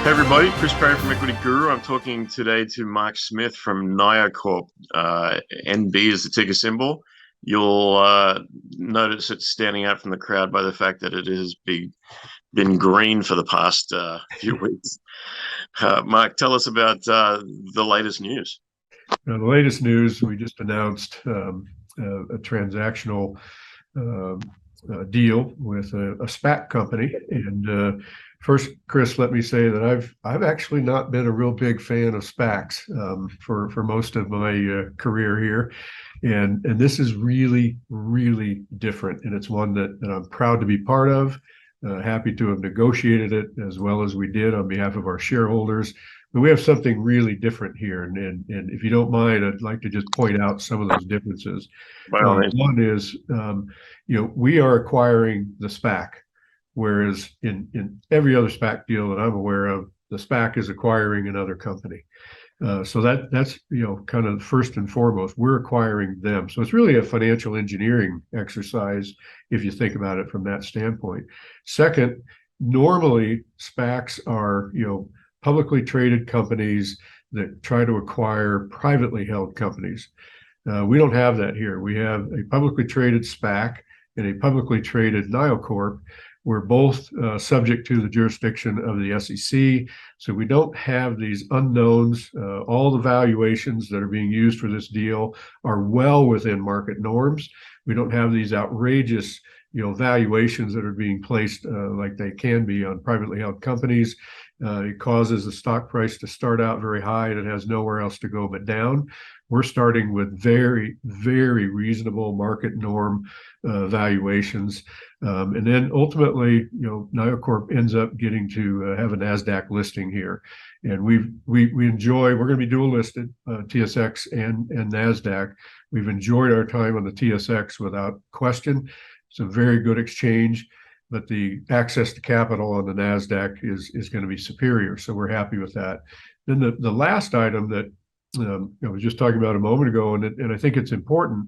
Hey everybody, Chris Parry from EQUITY.GURU. I'm talking today to Mark Smith from NioCorp. NB is the ticker symbol. You'll notice it's standing out from the crowd by the fact that it has been green for the past few weeks. Mark, tell us about the latest news. Now, the latest news, we just announced a transactional deal with a SPAC company. And first, Chris, let me say that I've actually not been a real big fan of SPACs for most of my career here. And this is really, really different. And it's one that I'm proud to be part of. Happy to have negotiated it as well as we did on behalf of our shareholders. But we have something really different here. And if you don't mind, I'd like to just point out some of those differences. One is, we are acquiring the SPAC, whereas in every other SPAC deal that I'm aware of, the SPAC is acquiring another company. So that's kind of first and foremost, we're acquiring them. So it's really a financial engineering exercise if you think about it from that standpoint. Second, normally SPACs are publicly traded companies that try to acquire privately held companies. We don't have that here. We have a publicly traded SPAC and a publicly traded NioCorp. We're both subject to the jurisdiction of the SEC, so we don't have these unknowns. All the valuations that are being used for this deal are well within market norms. We don't have these outrageous valuations that are being placed like they can be on privately held companies. It causes the stock price to start out very high and it has nowhere else to go but down. We're starting with very, very reasonable market norm valuations. And then ultimately, NioCorp ends up getting to have a NASDAQ listing here. And we're going to be dual listed, TSX and NASDAQ. We've enjoyed our time on the TSX without question. It's a very good exchange, but the access to capital on the NASDAQ is going to be superior. So we're happy with that. Then the last item that I was just talking about a moment ago, and I think it's important,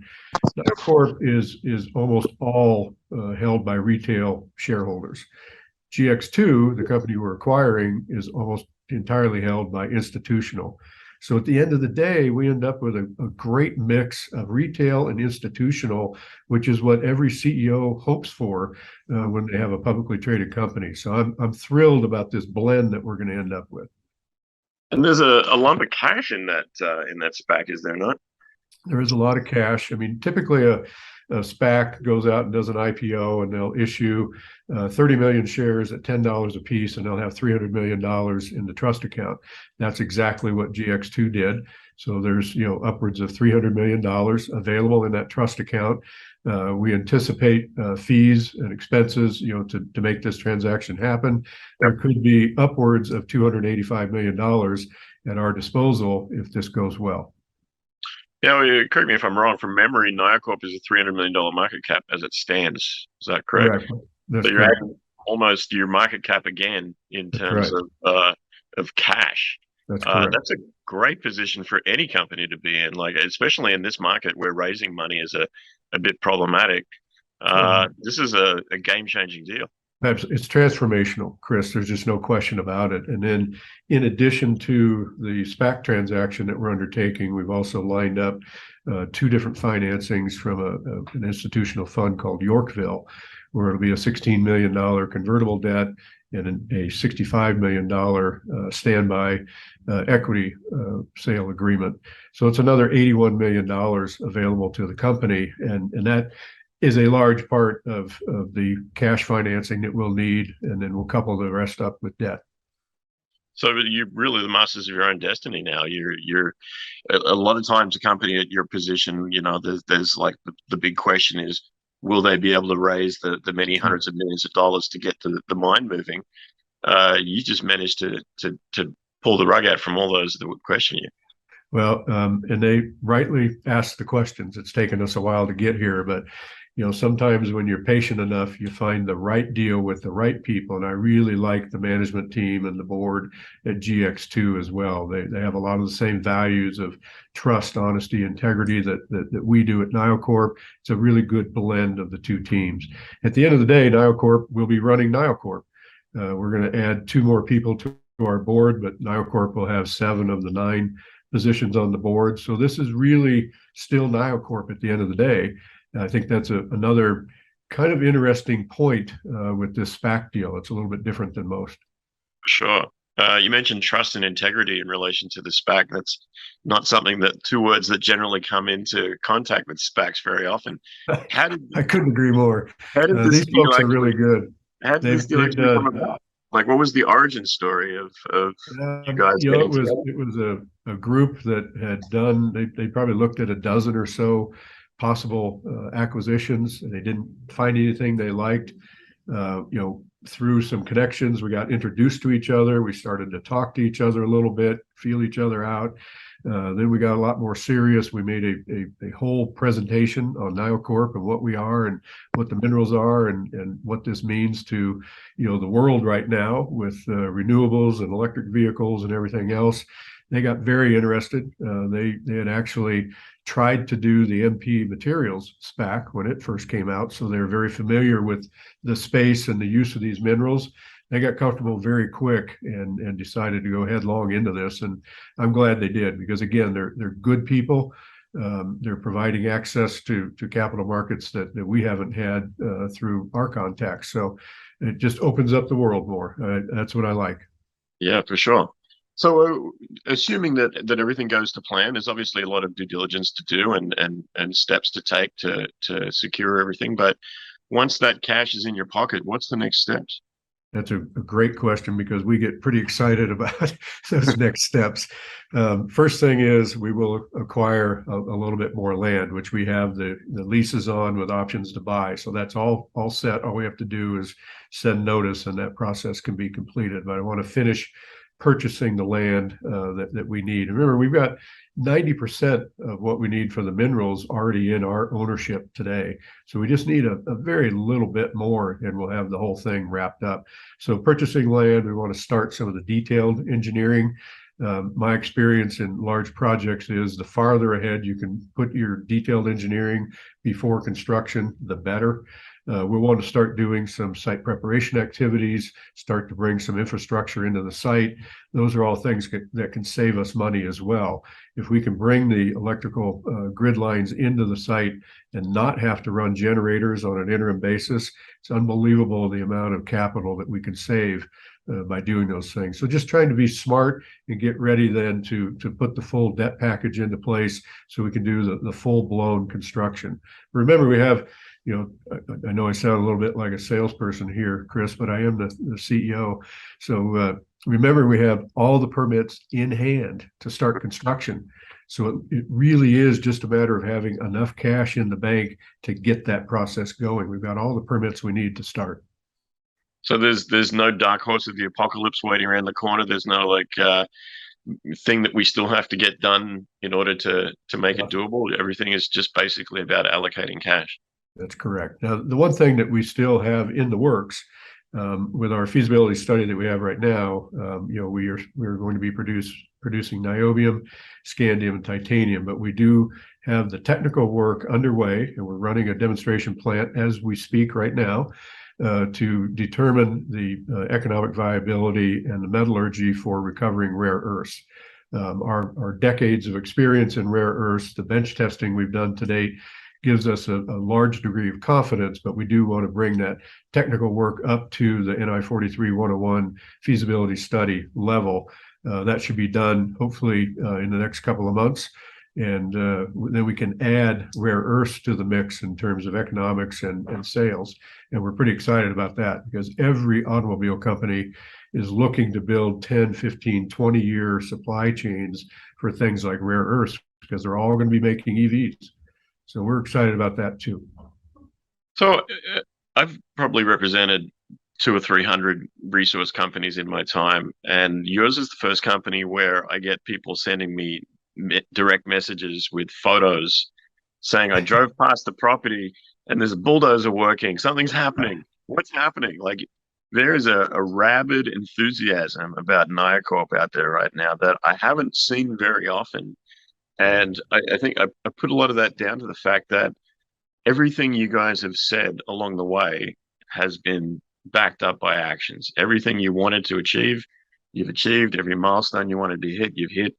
NioCorp is almost all held by retail shareholders. GX2, the company we're acquiring, is almost entirely held by institutional. So at the end of the day, we end up with a great mix of retail and institutional, which is what every CEO hopes for when they have a publicly traded company. So I'm thrilled about this blend that we're going to end up with. And there's a lump of cash in that SPAC, is there not? There is a lot of cash. I mean, typically a SPAC goes out and does an IPO and they'll issue 30 million shares at $10 a piece and they'll have $300 million in the trust account. That's exactly what GX2 did. So there's upwards of $300 million available in that trust account. We anticipate fees and expenses, to make this transaction happen. There could be upwards of $285 million at our disposal if this goes well. Yeah, correct me if I'm wrong. From memory, NioCorp is a $300 million market cap as it stands. Is that correct? That's so you're adding almost your market cap again in terms of cash. That's correct. That's a great position for any company to be in, especially in this market where raising money is a bit problematic. This is a game-changing deal. It's transformational, Chris. There's just no question about it. And then in addition to the SPAC transaction that we're undertaking, we've also lined up two different financings from an institutional fund called Yorkville, where it'll be a $16 million convertible debt and a $65 million standby equity sale agreement. So it's another $81 million available to the company. And that is a large part of the cash financing that we'll need, and then we'll couple the rest up with debt. So you're really the masters of your own destiny now. You're a lot of times a company at your position, there's like the big question is, will they be able to raise the many hundreds of millions of dollars to get the mine moving? You just managed to pull the rug out from all those that would question you. Well, and they rightly ask the questions. It's taken us a while to get here, but sometimes when you're patient enough, you find the right deal with the right people. And I really like the management team and the board at GX2 as well. They have a lot of the same values of trust, honesty, integrity that we do at NioCorp. It's a really good blend of the two teams. At the end of the day, NioCorp will be running NioCorp. We're going to add 2 more people to our board, but NioCorp will have 7 of the 9 positions on the board. So this is really still NioCorp at the end of the day. And I think that's another kind of interesting point with this SPAC deal. It's a little bit different than most. Sure. You mentioned trust and integrity in relation to the SPAC. That's not something that two words that generally come into contact with SPACs very often. How did I couldn't agree more. how did this These deal folks are really actually good. how did this deal They've actually come done. about? Like, what was the origin story of you guys getting together? It was a group that had done. They probably looked at a dozen or so possible acquisitions, and they didn't find anything they liked. Through some connections, we got introduced to each other. We started to talk to each other a little bit, feel each other out. Then we got a lot more serious. We made a whole presentation on NioCorp and what we are and what the minerals are and what this means to, the world right now with renewables and electric vehicles and everything else. They got very interested. They had actually tried to do the MP Materials SPAC when it first came out, so they're very familiar with the space and the use of these minerals. They got comfortable very quick and decided to go headlong into this, and I'm glad they did because again, they're good people. They're providing access to capital markets that we haven't had through our contacts. So it just opens up the world more. That's what I like. Yeah, for sure. So, assuming that everything goes to plan, there's obviously a lot of due diligence to do and steps to take to secure everything. But once that cash is in your pocket, what's the next steps? That's a great question because we get pretty excited about those next steps. First thing is we will acquire a little bit more land, which we have the leases on with options to buy. So that's all set. All we have to do is send notice, and that process can be completed. But I want to finish purchasing the land that we need. And remember, we've got 90% of what we need for the minerals already in our ownership today. So we just need a very little bit more and we'll have the whole thing wrapped up. So purchasing land, we want to start some of the detailed engineering. My experience in large projects is the farther ahead you can put your detailed engineering before construction, the better. We want to start doing some site preparation activities, start to bring some infrastructure into the site. Those are all things that can save us money as well. If we can bring the electrical grid lines into the site and not have to run generators on an interim basis, it's unbelievable the amount of capital that we can save by doing those things. So just trying to be smart and get ready then to put the full debt package into place so we can do the full-blown construction. Remember, we have, I know I sound a little bit like a salesperson here, Chris, but I am the CEO. So remember, we have all the permits in hand to start construction. So it really is just a matter of having enough cash in the bank to get that process going. We've got all the permits we need to start. So there's no dark horse of the apocalypse waiting around the corner. There's no thing that we still have to get done in order to make it doable. Everything is just basically about allocating cash. That's correct. Now, the one thing that we still have in the works with our feasibility study that we have right now, we're going to be producing niobium, scandium, and titanium, but we do have the technical work underway, and we're running a demonstration plant as we speak right now to determine the economic viability and the metallurgy for recovering rare earths. Our decades of experience in rare earths, the bench testing we've done to date, gives us a large degree of confidence, but we do want to bring that technical work up to the NI 43-101 feasibility study level. That should be done hopefully in the next couple of months. And then we can add rare earths to the mix in terms of economics and sales. And we're pretty excited about that because every automobile company is looking to build 10, 15, 20-year supply chains for things like rare earths because they're all going to be making EVs. So we're excited about that too. So I've probably represented 200 or 300 resource companies in my time, and yours is the first company where I get people sending me direct messages with photos saying, I drove past the property and there's a bulldozer working. Something's happening. What's happening? Like, there is a rabid enthusiasm about NioCorp out there right now that I haven't seen very often. And I think I put a lot of that down to the fact that everything you guys have said along the way has been backed up by actions. Everything you wanted to achieve, you've achieved, every milestone you wanted to hit, you've hit,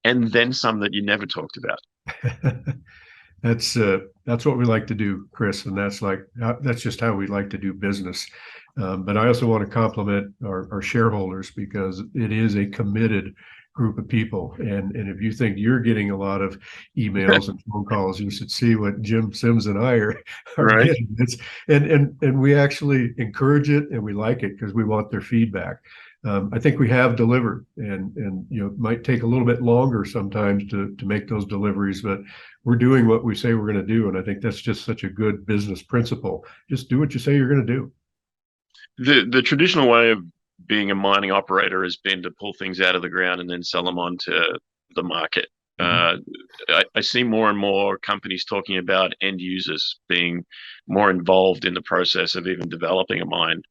and then some that you never talked about. That's what we like to do, Chris, and that's just how we like to do business. But I also want to compliment our shareholders, because it is a committed group of people. And if you think you're getting a lot of emails and phone calls, you should see what Jim Sims and I are Right. getting. And we actually encourage it, and we like it because we want their feedback. I think we have delivered, and it might take a little bit longer sometimes to make those deliveries, but we're doing what we say we're going to do. And I think that's just such a good business principle. Just do what you say you're going to do. The traditional way of being a mining operator has been to pull things out of the ground and then sell them on to the market. I see more and more companies talking about end users being more involved in the process of even developing a mine,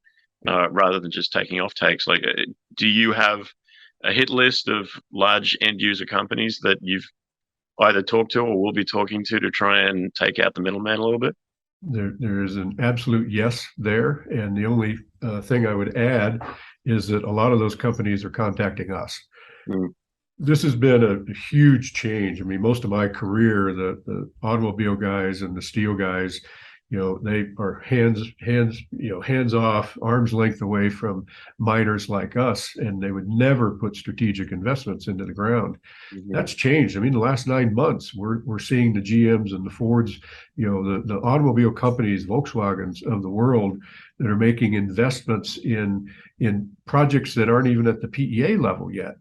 rather than just taking off takes. Like, do you have a hit list of large end user companies that you've either talked to or will be talking to try and take out the middleman a little bit? There is an absolute yes there. And the only thing I would add is that a lot of those companies are contacting us. This has been a huge change. I mean, most of my career, the automobile guys and the steel guys, they are hands off, arm's length away from miners like us, and they would never put strategic investments into the ground. That's changed. I mean, the last 9 months, we're seeing the GMs and the Fords, the automobile companies, Volkswagens of the world, that are making investments in projects that aren't even at the PEA level yet.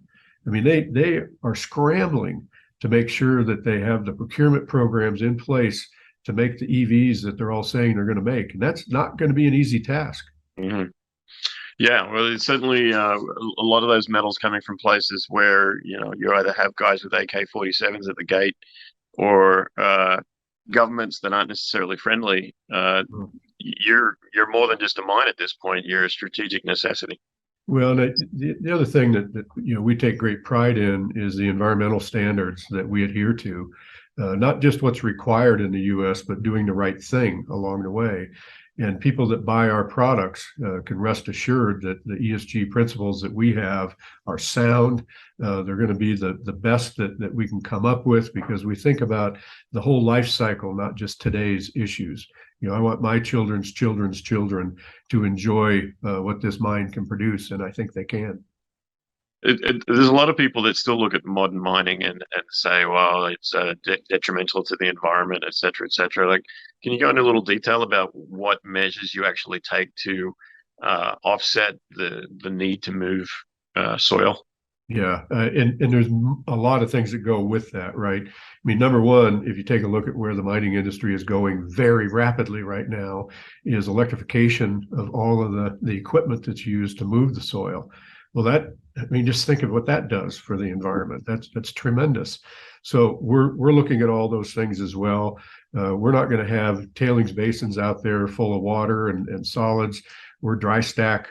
I mean, they are scrambling to make sure that they have the procurement programs in place to make the EVs that they're all saying they're going to make. And that's not going to be an easy task. Yeah, well, it's certainly a lot of those metals coming from places where, you either have guys with AK-47s at the gate, or governments that aren't necessarily friendly. You're more than just a mine at this point. You're a strategic necessity. Well, the other thing that we take great pride in is the environmental standards that we adhere to. Not just what's required in the U.S., but doing the right thing along the way. And people that buy our products can rest assured that the ESG principles that we have are sound. They're going to be the best that we can come up with, because we think about the whole life cycle, not just today's issues. I want my children's children's children to enjoy what this mine can produce, and I think they can. There's a lot of people that still look at modern mining and say, well, it's detrimental to the environment, et cetera, et cetera. Like, can you go into a little detail about what measures you actually take to offset the need to move soil? Yeah, and there's a lot of things that go with that, right? I mean, number one, if you take a look at where the mining industry is going very rapidly right now, is electrification of all of the equipment that's used to move the soil. Well, just think of what that does for the environment. That's tremendous. So we're looking at all those things as well. We're not going to have tailings basins out there full of water and solids. We're dry stack,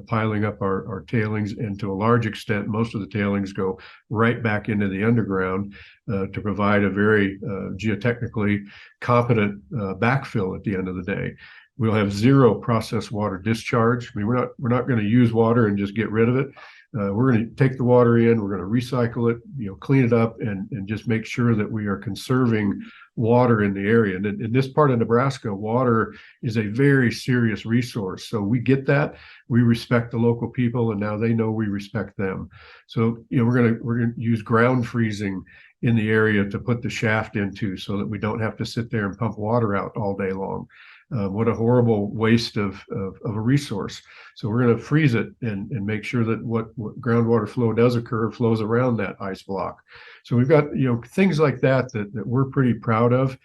piling up our tailings, and to a large extent, most of the tailings go right back into the underground to provide a very geotechnically competent backfill at the end of the day. We'll have zero processed water discharge. I mean, we're not going to use water and just get rid of it. We're going to take the water in, we're going to recycle it, clean it up, and just make sure that we are conserving water in the area. And in this part of Nebraska, water is a very serious resource. So we get that. We respect the local people, and now they know we respect them. So we're going to use ground freezing in the area to put the shaft into, so that we don't have to sit there and pump water out all day long. What a horrible waste of a resource. So we're going to freeze it and make sure that what groundwater flow does occur flows around that ice block. So we've got things like that we're pretty proud of.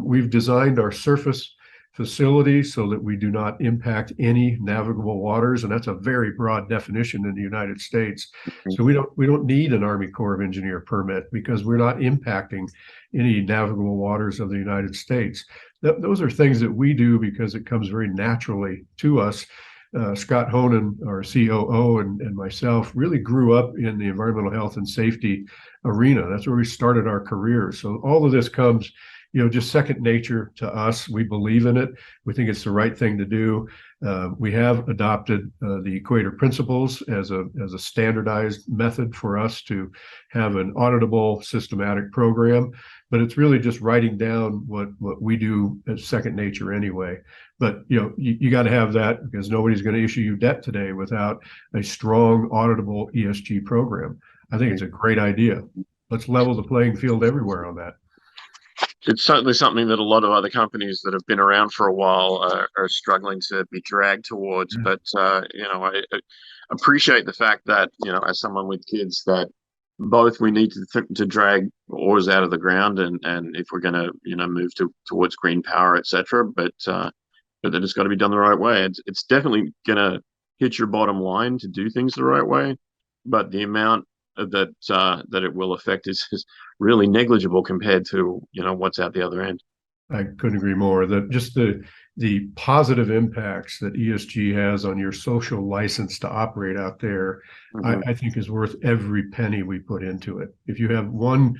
We've designed our surface facility so that we do not impact any navigable waters, and that's a very broad definition in the United States. So we don't need an Army Corps of Engineer permit, because we're not impacting any navigable waters of the United States. Those are things that we do because it comes very naturally to us. Scott Honan, our COO, and myself really grew up in the environmental health and safety arena. That's where we started our careers. So all of this comes just second nature to us. We believe in it. We think it's the right thing to do. We have adopted the Equator principles as a standardized method for us to have an auditable, systematic program. But it's really just writing down what we do as second nature anyway. But you got to have that, because nobody's going to issue you debt today without a strong, auditable ESG program. I think it's a great idea. Let's level the playing field everywhere on that. It's certainly something that a lot of other companies that have been around for a while are struggling to be dragged towards. Yeah. But I appreciate the fact that, as someone with kids, that both we need to drag oars out of the ground, and if we're going to move towards green power, etc. But then it's got to be done the right way. It's definitely going to hit your bottom line to do things the right way, but the amount that it will affect is really negligible compared to what's out the other end. I couldn't agree more. That just the positive impacts that ESG has on your social license to operate out there, I think is worth every penny we put into it. If you have one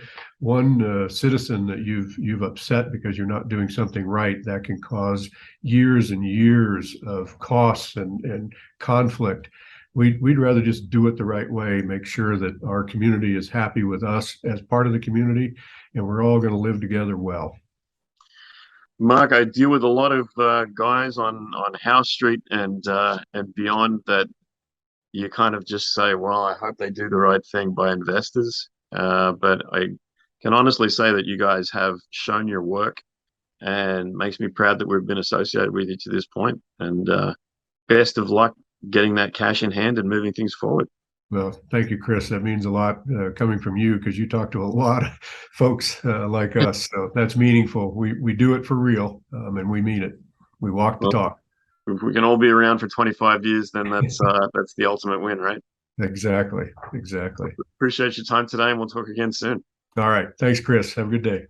citizen that you've upset because you're not doing something right, that can cause years and years of costs and conflict. We'd rather just do it the right way, make sure that our community is happy with us as part of the community, and we're all going to live together well. Mark, I deal with a lot of guys on House Street and beyond that you kind of just say, well, I hope they do the right thing by investors. But I can honestly say that you guys have shown your work, and makes me proud that we've been associated with you to this point. And best of luck getting that cash in hand and moving things forward. Well, thank you, Chris. That means a lot coming from you, because you talk to a lot of folks like us. So that's meaningful. We do it for real, and we mean it. We walk the talk. If we can all be around for 25 years, then that's the ultimate win, right? Exactly. Appreciate your time today, and we'll talk again soon. All right. Thanks, Chris. Have a good day.